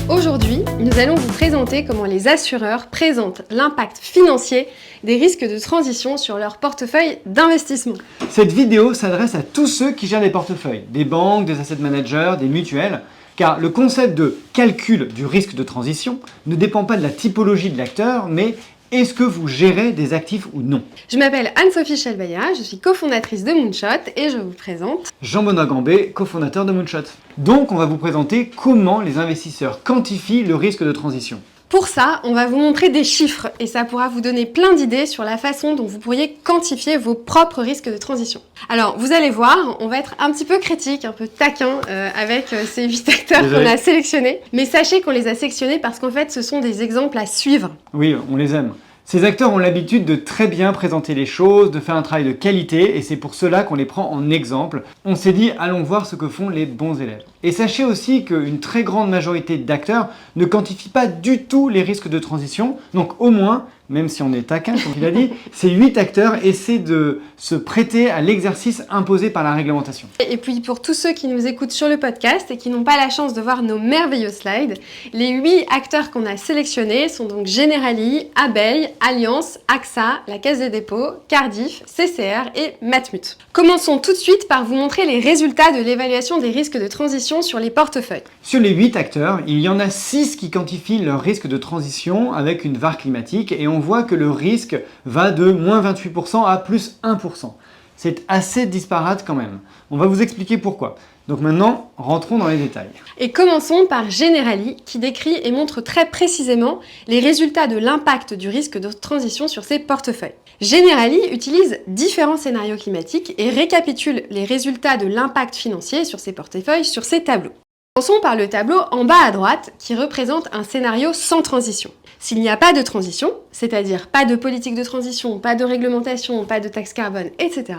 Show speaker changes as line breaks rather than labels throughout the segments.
Aujourd'hui, nous allons vous présenter comment les assureurs présentent l'impact financier des risques de transition sur leur portefeuille d'investissement.
Cette vidéo s'adresse à tous ceux qui gèrent des portefeuilles, des banques, des asset managers, des mutuelles, car le concept de calcul du risque de transition ne dépend pas de la typologie de l'acteur, mais est-ce que vous gérez des actifs ou non?
Je m'appelle Anne-Sophie Chelbaya, je suis cofondatrice de Moonshot et je vous présente
Jean-Benoît Gambé, cofondateur de Moonshot. Donc on va vous présenter comment les investisseurs quantifient le risque de transition.
Pour ça, on va vous montrer des chiffres et ça pourra vous donner plein d'idées sur la façon dont vous pourriez quantifier vos propres risques de transition. Alors, vous allez voir, on va être un petit peu critique, un peu taquin avec ces 8 acteurs qu'on a sélectionnés. Mais sachez qu'on les a sélectionnés parce qu'en fait, ce sont des exemples à suivre.
Oui, on les aime. Ces acteurs ont l'habitude de très bien présenter les choses, de faire un travail de qualité, et c'est pour cela qu'on les prend en exemple. On s'est dit, allons voir ce que font les bons élèves. Et sachez aussi qu'une très grande majorité d'acteurs ne quantifient pas du tout les risques de transition, donc au moins, même si on est taquin, comme il a dit, ces 8 acteurs essaient de se prêter à l'exercice imposé par la réglementation.
Et puis pour tous ceux qui nous écoutent sur le podcast et qui n'ont pas la chance de voir nos merveilleux slides, les 8 acteurs qu'on a sélectionnés sont donc Generali, Abeille, Allianz, AXA, la Caisse des dépôts, Cardif, CCR et Matmut. Commençons tout de suite par vous montrer les résultats de l'évaluation des risques de transition sur les portefeuilles.
Sur les 8 acteurs, il y en a 6 qui quantifient leur risque de transition avec une VaR climatique et on voit que le risque va de moins 28% à plus 1%. C'est assez disparate quand même. On va vous expliquer pourquoi. Donc maintenant, rentrons dans les détails.
Et commençons par Generali, qui décrit et montre très précisément les résultats de l'impact du risque de transition sur ses portefeuilles. Generali utilise différents scénarios climatiques et récapitule les résultats de l'impact financier sur ses portefeuilles sur ses tableaux. Commençons par le tableau en bas à droite, qui représente un scénario sans transition. S'il n'y a pas de transition, c'est-à-dire pas de politique de transition, pas de réglementation, pas de taxe carbone, etc.,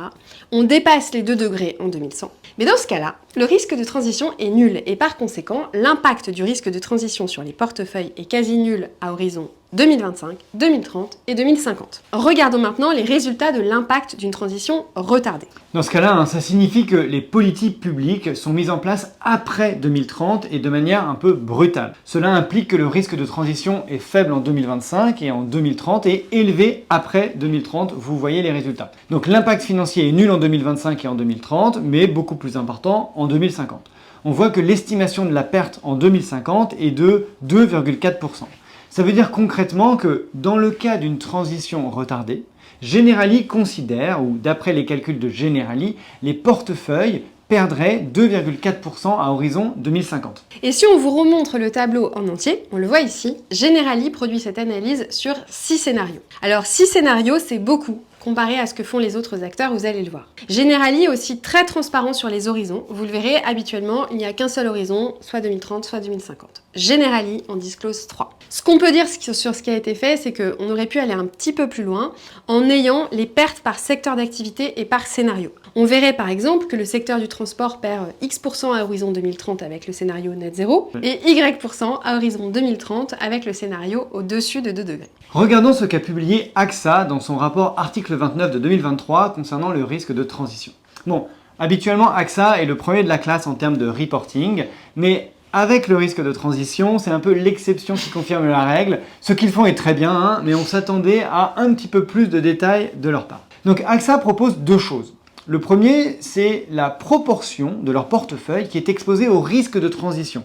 on dépasse les 2 degrés en 2100. Mais dans ce cas-là, le risque de transition est nul et par conséquent, l'impact du risque de transition sur les portefeuilles est quasi nul à horizon 2025, 2030 et 2050. Regardons maintenant les résultats de l'impact d'une transition retardée.
Dans ce cas-là, ça signifie que les politiques publiques sont mises en place après 2030 et de manière un peu brutale. Cela implique que le risque de transition est faible en 2025 et en 2030 et élevé après 2030. Vous voyez les résultats. Donc l'impact financier est nul en 2025 et en 2030, mais beaucoup plus important en 2050. On voit que l'estimation de la perte en 2050 est de 2,4%. Ça veut dire concrètement que dans le cas d'une transition retardée, Generali considère, ou d'après les calculs de Generali, les portefeuilles perdraient 2,4% à horizon 2050.
Et si on vous remontre le tableau en entier, on le voit ici, Generali produit cette analyse sur 6 scénarios. Alors 6 scénarios, c'est beaucoup comparé à ce que font les autres acteurs, vous allez le voir. Generali est aussi très transparent sur les horizons. Vous le verrez, habituellement, il n'y a qu'un seul horizon, soit 2030, soit 2050. Generali en disclose 3. Ce qu'on peut dire sur ce qui a été fait, c'est qu'on aurait pu aller un petit peu plus loin en ayant les pertes par secteur d'activité et par scénario. On verrait par exemple que le secteur du transport perd X% à horizon 2030 avec le scénario net zéro et Y% à horizon 2030 avec le scénario au-dessus de 2 degrés.
Regardons ce qu'a publié AXA dans son rapport article 29 de 2023 concernant le risque de transition. Bon, habituellement AXA est le premier de la classe en termes de reporting, mais avec le risque de transition, c'est un peu l'exception qui confirme la règle. Ce qu'ils font est très bien, mais on s'attendait à un petit peu plus de détails de leur part. Donc AXA propose 2 choses. Le premier, c'est la proportion de leur portefeuille qui est exposée au risque de transition.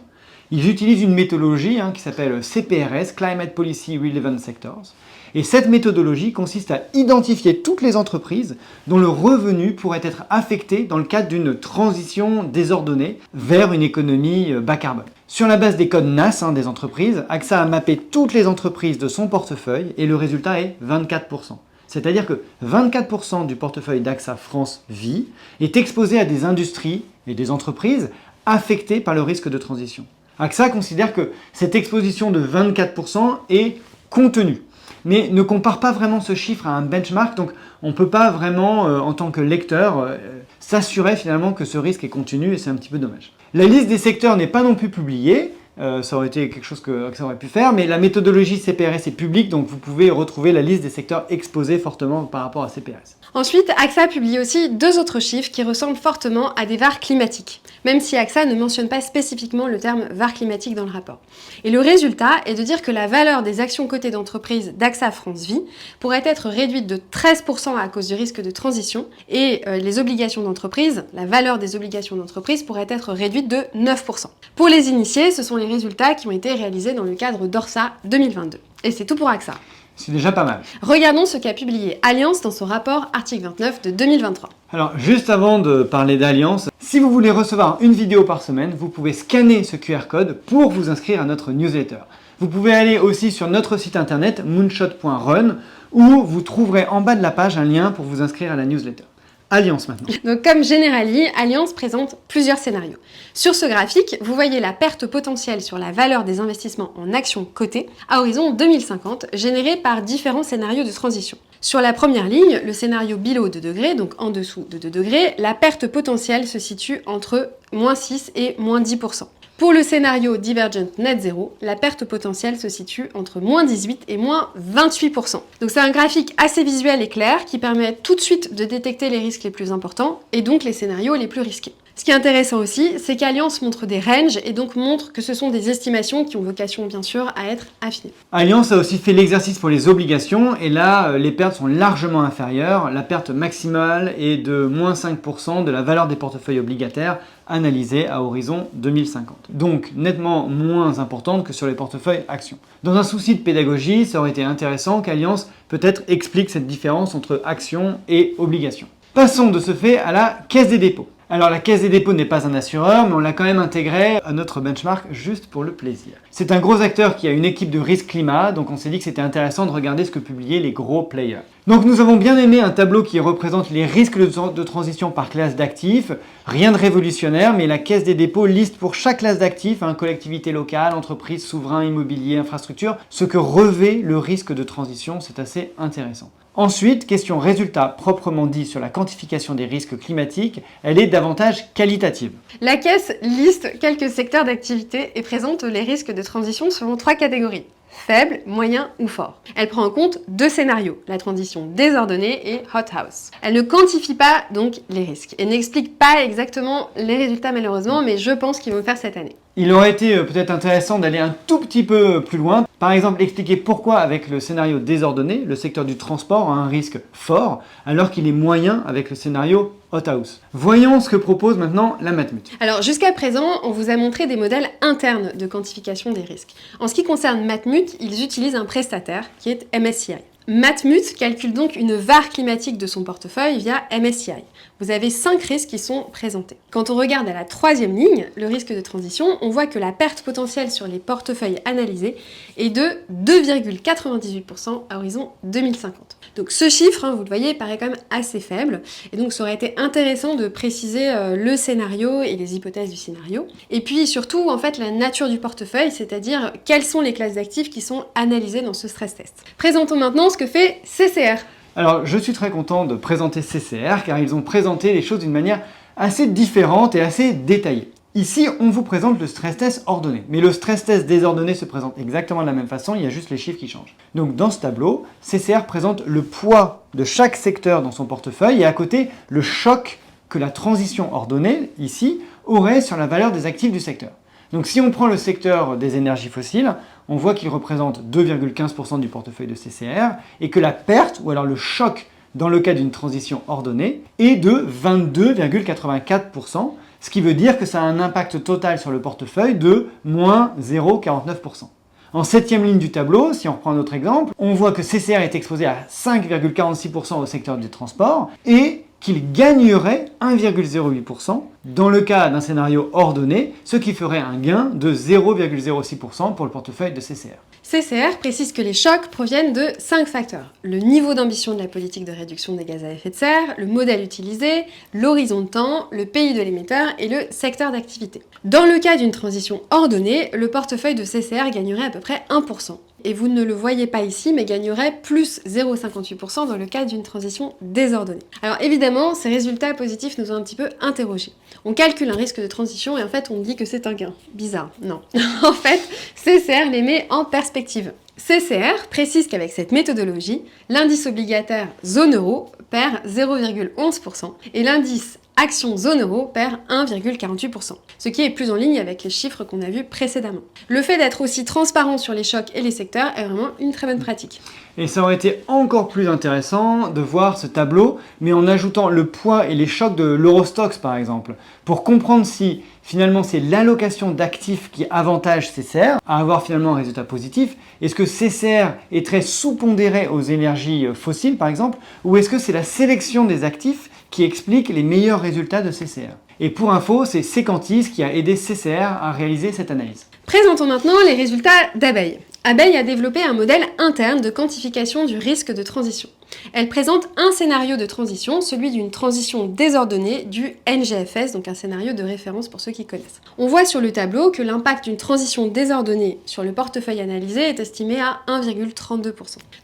Ils utilisent une méthodologie qui s'appelle CPRS, Climate Policy Relevant Sectors. Et cette méthodologie consiste à identifier toutes les entreprises dont le revenu pourrait être affecté dans le cadre d'une transition désordonnée vers une économie bas carbone. Sur la base des codes NAS des entreprises, AXA a mappé toutes les entreprises de son portefeuille et le résultat est 24%. C'est-à-dire que 24% du portefeuille d'AXA France Vie est exposé à des industries et des entreprises affectées par le risque de transition. AXA considère que cette exposition de 24% est contenue, mais ne compare pas vraiment ce chiffre à un benchmark, donc on ne peut pas vraiment, en tant que lecteur, s'assurer finalement que ce risque est contenu et c'est un petit peu dommage. La liste des secteurs n'est pas non plus publiée, ça aurait été quelque chose que AXA aurait pu faire, mais la méthodologie CPRS est publique, donc vous pouvez retrouver la liste des secteurs exposés fortement par rapport à CPRS.
Ensuite, AXA publie aussi 2 autres chiffres qui ressemblent fortement à des VaR climatiques, même si AXA ne mentionne pas spécifiquement le terme VaR climatique dans le rapport. Et le résultat est de dire que la valeur des actions cotées d'entreprise d'AXA France Vie pourrait être réduite de 13% à cause du risque de transition, et les obligations d'entreprise, la valeur des obligations d'entreprise pourrait être réduite de 9%. Pour les initiés, ce sont les résultats qui ont été réalisés dans le cadre d'Orsa 2022. Et c'est tout pour AXA.
C'est déjà pas mal.
Regardons ce qu'a publié Allianz dans son rapport article 29 de 2023.
Alors, juste avant de parler d'Allianz, si vous voulez recevoir une vidéo par semaine, vous pouvez scanner ce QR code pour vous inscrire à notre newsletter. Vous pouvez aller aussi sur notre site internet moonshot.run où vous trouverez en bas de la page un lien pour vous inscrire à la newsletter. Allianz maintenant.
Donc comme Generali, Allianz présente plusieurs scénarios. Sur ce graphique, vous voyez la perte potentielle sur la valeur des investissements en actions cotées à horizon 2050, générée par différents scénarios de transition. Sur la première ligne, le scénario below 2 degrés, donc en dessous de 2 degrés, la perte potentielle se situe entre -6 et -10%. Pour le scénario Divergent Net Zero, la perte potentielle se situe entre -18 et -28%. Donc c'est un graphique assez visuel et clair qui permet tout de suite de détecter les risques les plus importants et donc les scénarios les plus risqués. Ce qui est intéressant aussi, c'est qu'Allianz montre des ranges et donc montre que ce sont des estimations qui ont vocation bien sûr à être affinées.
Allianz a aussi fait l'exercice pour les obligations et là, les pertes sont largement inférieures. La perte maximale est de -5% de la valeur des portefeuilles obligataires analysés à horizon 2050. Donc nettement moins importante que sur les portefeuilles actions. Dans un souci de pédagogie, ça aurait été intéressant qu'Allianz peut-être explique cette différence entre actions et obligations. Passons de ce fait à la Caisse des dépôts. Alors la Caisse des dépôts n'est pas un assureur, mais on l'a quand même intégré à notre benchmark juste pour le plaisir. C'est un gros acteur qui a une équipe de risque climat, donc on s'est dit que c'était intéressant de regarder ce que publiaient les gros players. Donc nous avons bien aimé un tableau qui représente les risques de transition par classe d'actifs. Rien de révolutionnaire, mais la Caisse des dépôts liste pour chaque classe d'actifs, collectivité locale, entreprise, souverain, immobilier, infrastructure, ce que revêt le risque de transition, c'est assez intéressant. Ensuite, question résultat proprement dit sur la quantification des risques climatiques, elle est davantage qualitative.
La Caisse liste quelques secteurs d'activité et présente les risques de transition selon 3 catégories. Faible, moyen ou fort. Elle prend en compte 2 scénarios, la transition désordonnée et hothouse. Elle ne quantifie pas donc les risques et n'explique pas exactement les résultats malheureusement, mais je pense qu'ils vont le faire cette année.
Il aurait été peut-être intéressant d'aller un tout petit peu plus loin. Par exemple, expliquer pourquoi avec le scénario désordonné, le secteur du transport a un risque fort, alors qu'il est moyen avec le scénario hothouse. Voyons ce que propose maintenant la Matmut.
Alors jusqu'à présent, on vous a montré des modèles internes de quantification des risques. En ce qui concerne Matmut, ils utilisent un prestataire qui est MSCI. Matmut calcule donc une VaR climatique de son portefeuille via MSCI. Vous avez 5 risques qui sont présentés. Quand on regarde à la 3e ligne, le risque de transition, on voit que la perte potentielle sur les portefeuilles analysés est de 2,98% à horizon 2050. Donc ce chiffre, vous le voyez, paraît quand même assez faible. Et donc ça aurait été intéressant de préciser le scénario et les hypothèses du scénario. Et puis surtout, en fait, la nature du portefeuille, c'est-à-dire quelles sont les classes d'actifs qui sont analysées dans ce stress test. Présentons maintenant ce que fait CCR.
Alors, je suis très content de présenter CCR car ils ont présenté les choses d'une manière assez différente et assez détaillée. Ici, on vous présente le stress test ordonné. Mais le stress test désordonné se présente exactement de la même façon, il y a juste les chiffres qui changent. Donc dans ce tableau, CCR présente le poids de chaque secteur dans son portefeuille et à côté, le choc que la transition ordonnée, ici, aurait sur la valeur des actifs du secteur. Donc si on prend le secteur des énergies fossiles, on voit qu'il représente 2,15% du portefeuille de CCR et que la perte, ou alors le choc dans le cas d'une transition ordonnée, est de 22,84%, ce qui veut dire que ça a un impact total sur le portefeuille de moins 0,49%. En 7e ligne du tableau, si on reprend un autre exemple, on voit que CCR est exposé à 5,46% au secteur du transport et qu'il gagnerait 1,08% dans le cas d'un scénario ordonné, ce qui ferait un gain de 0,06% pour le portefeuille de CCR.
CCR précise que les chocs proviennent de 5 facteurs. Le niveau d'ambition de la politique de réduction des gaz à effet de serre, le modèle utilisé, l'horizon de temps, le pays de l'émetteur et le secteur d'activité. Dans le cas d'une transition ordonnée, le portefeuille de CCR gagnerait à peu près 1%. Et vous ne le voyez pas ici, mais gagnerait plus 0,58% dans le cas d'une transition désordonnée. Alors évidemment, ces résultats positifs nous ont un petit peu interrogés. On calcule un risque de transition et en fait on dit que c'est un gain. Bizarre, non. En fait, CCR les met en perspective. CCR précise qu'avec cette méthodologie, l'indice obligataire zone euro perd 0,11% et l'indice action zone euro perd 1,48%, ce qui est plus en ligne avec les chiffres qu'on a vus précédemment. Le fait d'être aussi transparent sur les chocs et les secteurs est vraiment une très bonne pratique.
Et ça aurait été encore plus intéressant de voir ce tableau, mais en ajoutant le poids et les chocs de l'Eurostoxx par exemple, pour comprendre si finalement c'est l'allocation d'actifs qui avantage CCR à avoir finalement un résultat positif. Est-ce que CCR est très sous-pondéré aux énergies fossiles par exemple, ou est-ce que c'est la sélection des actifs qui explique les meilleurs résultats de CCR? Et pour info, c'est Secantis qui a aidé CCR à réaliser cette analyse.
Présentons maintenant les résultats d'Abeille. Abeille a développé un modèle interne de quantification du risque de transition. Elle présente un scénario de transition, celui d'une transition désordonnée du NGFS, donc un scénario de référence pour ceux qui connaissent. On voit sur le tableau que l'impact d'une transition désordonnée sur le portefeuille analysé est estimé à 1,32%.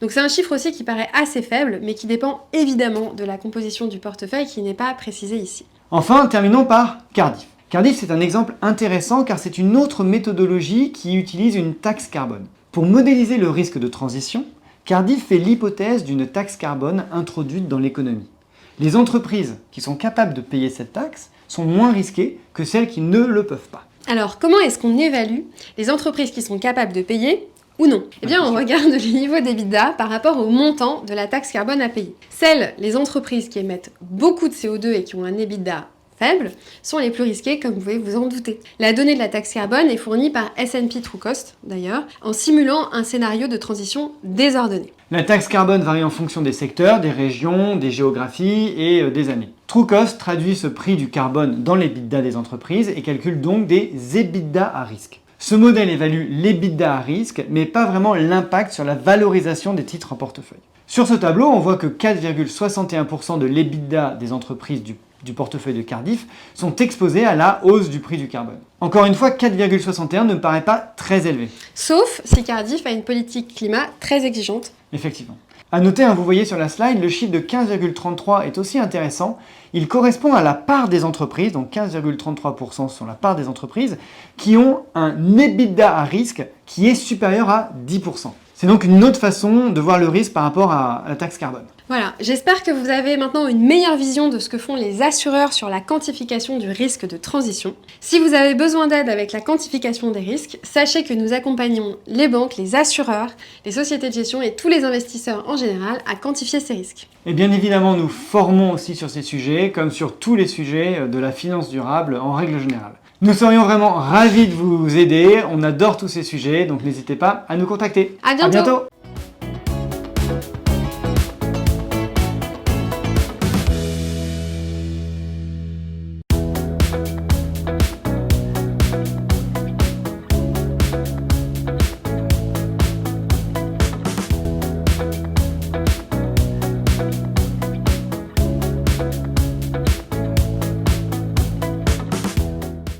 Donc c'est un chiffre aussi qui paraît assez faible, mais qui dépend évidemment de la composition du portefeuille qui n'est pas précisée ici.
Enfin, terminons par Cardif. Cardif, c'est un exemple intéressant car c'est une autre méthodologie qui utilise une taxe carbone. Pour modéliser le risque de transition, Cardif fait l'hypothèse d'une taxe carbone introduite dans l'économie. Les entreprises qui sont capables de payer cette taxe sont moins risquées que celles qui ne le peuvent pas.
Alors, comment est-ce qu'on évalue les entreprises qui sont capables de payer ou non? Eh bien, on regarde le niveau d'EBITDA par rapport au montant de la taxe carbone à payer. Les entreprises qui émettent beaucoup de CO2 et qui ont un EBITDA faible sont les plus risquées, comme vous pouvez vous en douter. La donnée de la taxe carbone est fournie par S&P Trucost, d'ailleurs, en simulant un scénario de transition désordonnée.
La taxe carbone varie en fonction des secteurs, des régions, des géographies et des années. Trucost traduit ce prix du carbone dans l'EBITDA des entreprises et calcule donc des EBITDA à risque. Ce modèle évalue l'EBITDA à risque, mais pas vraiment l'impact sur la valorisation des titres en portefeuille. Sur ce tableau, on voit que 4,61% de l'EBITDA des entreprises du portefeuille de Cardif sont exposés à la hausse du prix du carbone. Encore une fois, 4,61 ne me paraît pas très élevé.
Sauf si Cardif a une politique climat très exigeante.
Effectivement. A noter, vous voyez sur la slide, le chiffre de 15,33 est aussi intéressant. Il correspond à la part des entreprises, donc 15,33% sont la part des entreprises, qui ont un EBITDA à risque qui est supérieur à 10%. C'est donc une autre façon de voir le risque par rapport à la taxe carbone.
Voilà, j'espère que vous avez maintenant une meilleure vision de ce que font les assureurs sur la quantification du risque de transition. Si vous avez besoin d'aide avec la quantification des risques, sachez que nous accompagnons les banques, les assureurs, les sociétés de gestion et tous les investisseurs en général à quantifier ces risques.
Et bien évidemment, nous formons aussi sur ces sujets, comme sur tous les sujets de la finance durable en règle générale. Nous serions vraiment ravis de vous aider, on adore tous ces sujets, donc n'hésitez pas à nous contacter.
À bientôt.